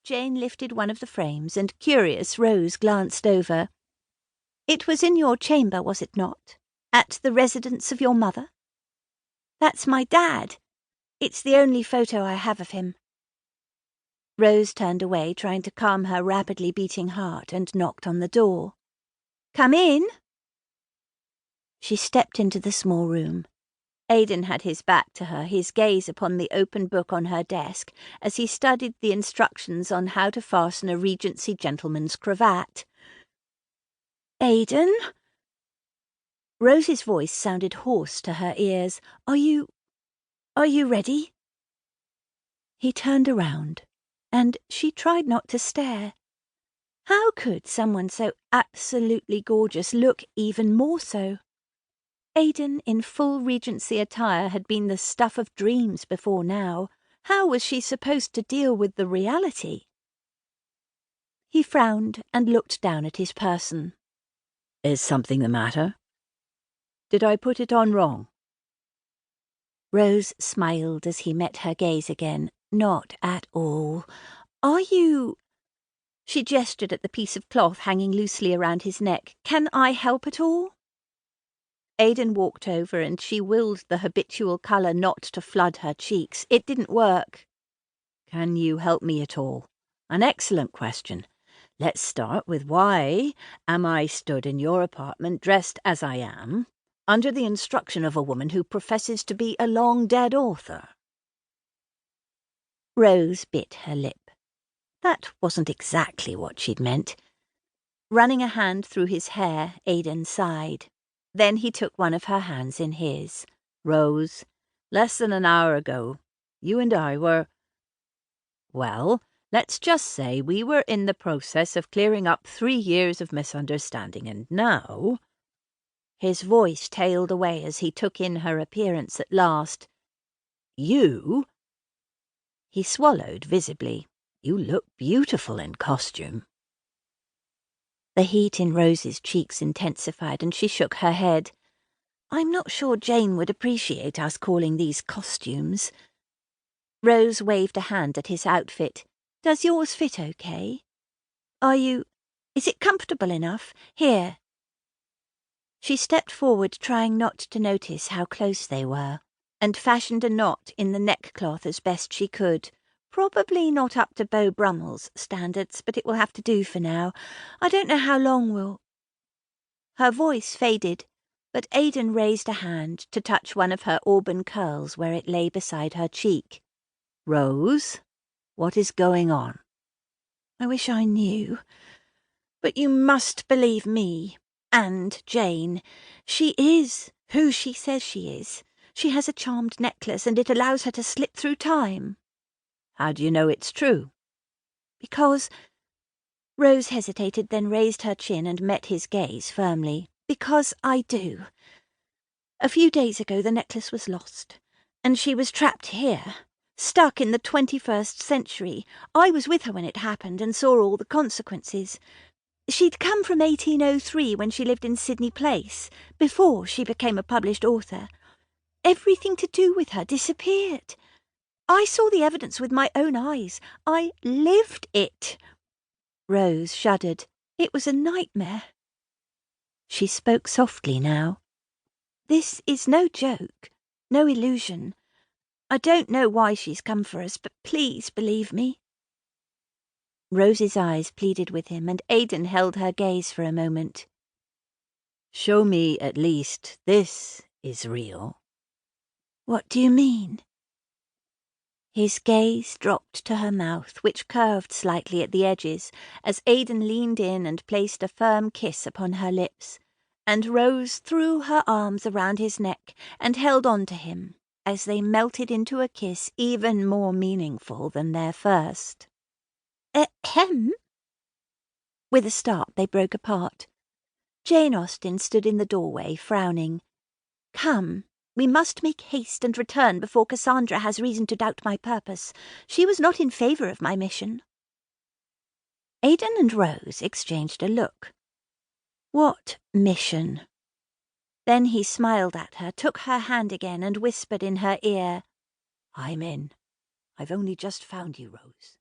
Jane lifted one of the frames, and curious Rose glanced over. "It was in your chamber, was it not? At the residence of your mother?" "That's my dad. It's the only photo I have of him." Rose turned away, trying to calm her rapidly beating heart, and knocked on the door. "Come in." She stepped into the small room. Aiden had his back to her, his gaze upon the open book on her desk, as he studied the instructions on how to fasten a Regency gentleman's cravat. "Aiden?" Rose's voice sounded hoarse to her ears. Are you ready?" He turned around, and she tried not to stare. How could someone so absolutely gorgeous look even more so? Aiden in full Regency attire had been the stuff of dreams before now. How was she supposed to deal with the reality? He frowned and looked down at his person. "Is something the matter? Did I put it on wrong?" Rose smiled as he met her gaze again. "Not at all. Are you—" She gestured at the piece of cloth hanging loosely around his neck. "Can I help at all?" Aiden walked over, and she willed the habitual colour not to flood her cheeks. It didn't work. "Can you help me at all? An excellent question. Let's start with why am I stood in your apartment dressed as I am, under the instruction of a woman who professes to be a long-dead author?" Rose bit her lip. That wasn't exactly what she'd meant. Running a hand through his hair, Aiden sighed. Then he took one of her hands in his. "Rose, less than an hour ago, you and I were... well, let's just say we were in the process of clearing up 3 years of misunderstanding, and now..." His voice tailed away as he took in her appearance at last. "You..." He swallowed visibly. "You look beautiful in costume." The heat in Rose's cheeks intensified, and she shook her head. "I'm not sure Jane would appreciate us calling these costumes." Rose waved a hand at his outfit. "Does yours fit okay? Is it comfortable enough? Here." She stepped forward, trying not to notice how close they were, and fashioned a knot in the neckcloth as best she could. Probably not up to Beau Brummell's standards, but it will have to do for now. I don't know how long we'll... Her voice faded, but Aiden raised a hand to touch one of her auburn curls where it lay beside her cheek. "Rose, what is going on?" "I wish I knew. But you must believe me, and Jane. She is who she says she is. She has a charmed necklace, and it allows her to slip through time." "How do you know it's true?" "Because..." Rose hesitated, then raised her chin and met his gaze firmly. "Because I do. A few days ago the necklace was lost, and she was trapped here, stuck in the 21st century. I was with her when it happened and saw all the consequences. She'd come from 1803 when she lived in Sydney Place, before she became a published author. Everything to do with her disappeared. I saw the evidence with my own eyes. I lived it." Rose shuddered. "It was a nightmare." She spoke softly now. "This is no joke, no illusion. I don't know why she's come for us, but please believe me." Rose's eyes pleaded with him, and Aiden held her gaze for a moment. "Show me at least this is real." "What do you mean?" His gaze dropped to her mouth, which curved slightly at the edges, as Aiden leaned in and placed a firm kiss upon her lips, and Rose threw her arms around his neck and held on to him as they melted into a kiss even more meaningful than their first. Ahem. With a start, they broke apart. Jane Austen stood in the doorway, frowning. "Come. We must make haste and return before Cassandra has reason to doubt my purpose. She was not in favour of my mission." Aiden and Rose exchanged a look. What mission? Then he smiled at her, took her hand again, and whispered in her ear, "I'm in. I've only just found you, Rose."